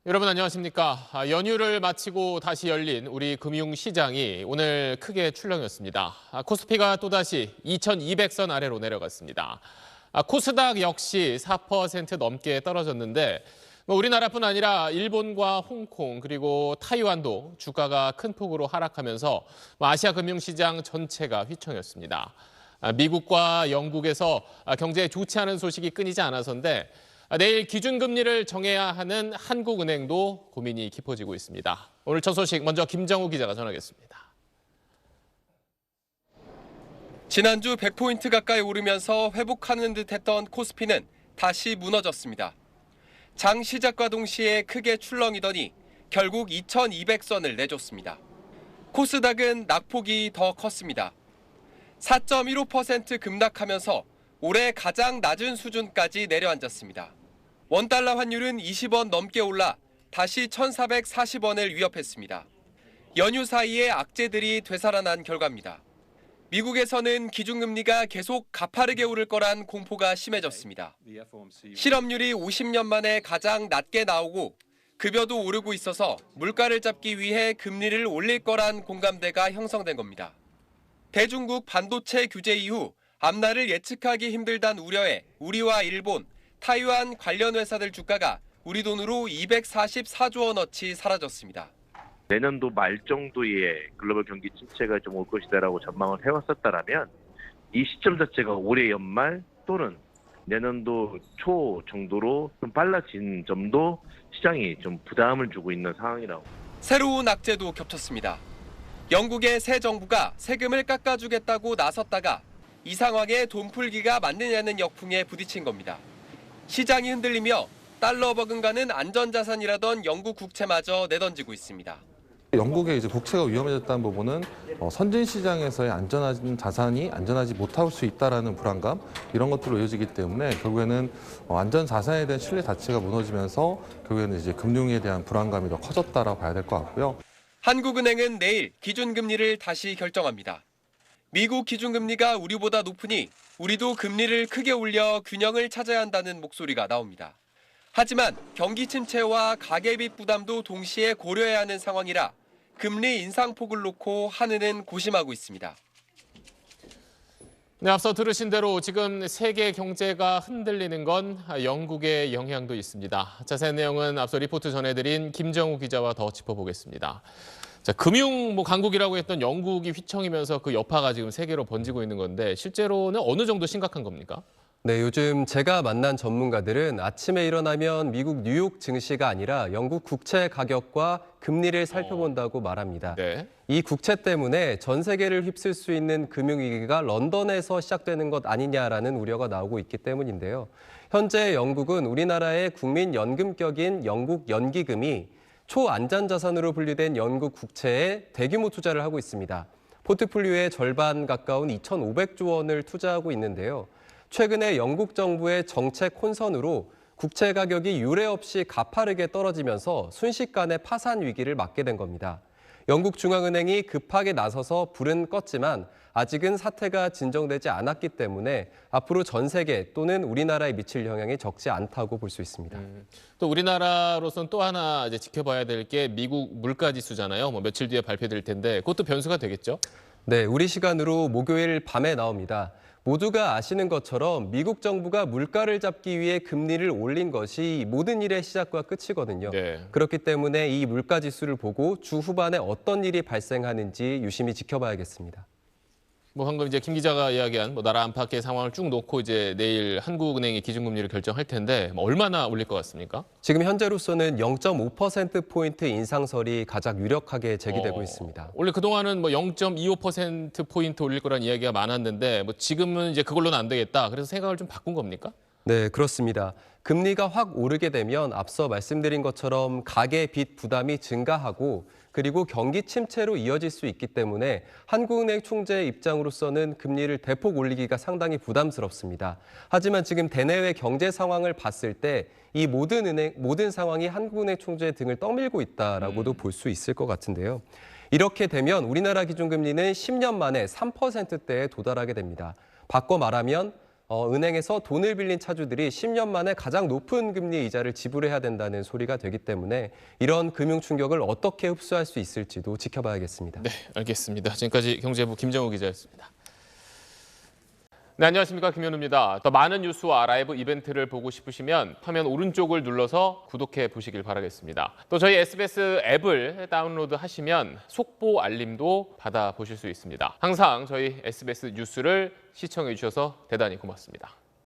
여러분 안녕하십니까? 연휴를 마치고 다시 열린 우리 금융시장이 오늘 크게 출렁였습니다. 코스피가 또다시 2200선 아래로 내려갔습니다. 코스닥 역시 4% 넘게 떨어졌는데 우리나라뿐 아니라 일본과 홍콩 그리고 타이완도 주가가 큰 폭으로 하락하면서 아시아 금융시장 전체가 휘청였습니다. 미국과 영국에서 경제에 좋지 않은 소식이 끊이지 않아서인데 내일 기준금리를 정해야 하는 한국은행도 고민이 깊어지고 있습니다. 오늘 첫 소식 먼저 김정우 기자가 전하겠습니다. 지난주 100포인트 가까이 오르면서 회복하는 듯했던 코스피는 다시 무너졌습니다. 장 시작과 동시에 크게 출렁이더니 결국 2200선을 내줬습니다. 코스닥은 낙폭이 더 컸습니다. 4.15% 급락하면서 올해 가장 낮은 수준까지 내려앉았습니다. 원달러 환율은 20원 넘게 올라 다시 1,440원을 위협했습니다. 연휴 사이에 악재들이 되살아난 결과입니다. 미국에서는 기준금리가 계속 가파르게 오를 거란 공포가 심해졌습니다. 실업률이 50년 만에 가장 낮게 나오고 급여도 오르고 있어서 물가를 잡기 위해 금리를 올릴 거란 공감대가 형성된 겁니다. 대중국 반도체 규제 이후 앞날을 예측하기 힘들다는 우려에 우리와 일본, 타이완 관련 회사들 주가가 우리 돈으로 244조 원어치 사라졌습니다. 내년도 말 정도의 글로벌 경기 침체가 좀 올 것이다라고 전망을 해왔었다라면 이 시점 자체가 올해 연말 또는 내년도 초 정도로 좀 빨라진 점도 시장이 좀 부담을 주고 있는 상황이라고. 새로운 악재도 겹쳤습니다. 영국의 새 정부가 세금을 깎아주겠다고 나섰다가 이 상황에 돈 풀기가 맞느냐는 역풍에 부딪힌 겁니다. 시장이 흔들리며 달러 버금가는 안전자산이라던 영국 국채마저 내던지고 있습니다. 영국의 이제 국채가 위험해졌다는 부분은 선진 시장에서의 안전한 자산이 안전하지 못할 수 있다라는 불안감 이런 것들로 이어지기 때문에 결국에는 안전 자산에 대한 신뢰 자체가 무너지면서 결국에는 이제 금융에 대한 불안감이 더 커졌다라고 봐야 될 것 같고요. 한국은행은 내일 기준금리를 다시 결정합니다. 미국 기준금리가 우리보다 높으니 우리도 금리를 크게 올려 균형을 찾아야 한다는 목소리가 나옵니다. 하지만 경기 침체와 가계빚 부담도 동시에 고려해야 하는 상황이라 금리 인상폭을 놓고 한은은 고심하고 있습니다. 네, 앞서 들으신 대로 지금 세계 경제가 흔들리는 건 영국의 영향도 있습니다. 자세한 내용은 앞서 리포트 전해드린 김정우 기자와 더 짚어보겠습니다. 자, 금융 강국이라고 했던 영국이 휘청이면서 그 여파가 지금 세계로 번지고 있는 건데 실제로는 어느 정도 심각한 겁니까? 네, 요즘 제가 만난 전문가들은 아침에 일어나면 미국 뉴욕 증시가 아니라 영국 국채 가격과 금리를 살펴본다고 말합니다. 네. 이 국채 때문에 전 세계를 휩쓸 수 있는 금융위기가 런던에서 시작되는 것 아니냐라는 우려가 나오고 있기 때문인데요. 현재 영국은 우리나라의 국민연금격인 영국 연기금이 초안전자산으로 분류된 영국 국채에 대규모 투자를 하고 있습니다. 포트폴리오의 절반 가까운 2,500조 원을 투자하고 있는데요. 최근에 영국 정부의 정책 혼선으로 국채 가격이 유례 없이 가파르게 떨어지면서 순식간에 파산 위기를 맞게 된 겁니다. 영국 중앙은행이 급하게 나서서 불은 껐지만 아직은 사태가 진정되지 않았기 때문에 앞으로 전 세계 또는 우리나라에 미칠 영향이 적지 않다고 볼 수 있습니다. 또 우리나라로서는 또 하나 이제 지켜봐야 될 게 미국 물가지수잖아요. 며칠 뒤에 발표될 텐데 그것도 변수가 되겠죠? 네, 우리 시간으로 목요일 밤에 나옵니다. 모두가 아시는 것처럼 미국 정부가 물가를 잡기 위해 금리를 올린 것이 모든 일의 시작과 끝이거든요. 네. 그렇기 때문에 이 물가 지수를 보고 주 후반에 어떤 일이 발생하는지 유심히 지켜봐야겠습니다. 방금 이제 김 기자가 이야기한 나라 안팎의 상황을 쭉 놓고 이제 내일 한국은행이 기준금리를 결정할 텐데 얼마나 올릴 것 같습니까? 지금 현재로서는 0.5%포인트 인상설이 가장 유력하게 제기되고 있습니다. 원래 그동안은 0.25%포인트 올릴 거란 이야기가 많았는데 지금은 이제 그걸로는 안 되겠다. 그래서 생각을 좀 바꾼 겁니까? 네, 그렇습니다. 금리가 확 오르게 되면 앞서 말씀드린 것처럼 가계 빚 부담이 증가하고 그리고 경기 침체로 이어질 수 있기 때문에 한국은행 총재의 입장으로서는 금리를 대폭 올리기가 상당히 부담스럽습니다. 하지만 지금 대내외 경제 상황을 봤을 때 이 모든 상황이 한국은행 총재의 등을 떠밀고 있다라고도 볼 수 있을 것 같은데요. 이렇게 되면 우리나라 기준금리는 10년 만에 3%대에 도달하게 됩니다. 바꿔 말하면 은행에서 돈을 빌린 차주들이 10년 만에 가장 높은 금리 이자를 지불해야 된다는 소리가 되기 때문에 이런 금융 충격을 어떻게 흡수할 수 있을지도 지켜봐야겠습니다. 네, 알겠습니다. 지금까지 경제부 김정우 기자였습니다. 네, 안녕하십니까. 김현우입니다. 더 많은 뉴스와 라이브 이벤트를 보고 싶으시면 화면 오른쪽을 눌러서 구독해 보시길 바라겠습니다. 또 저희 SBS 앱을 다운로드 하시면 속보 알림도 받아보실 수 있습니다. 항상 저희 SBS 뉴스를 시청해 주셔서 대단히 고맙습니다.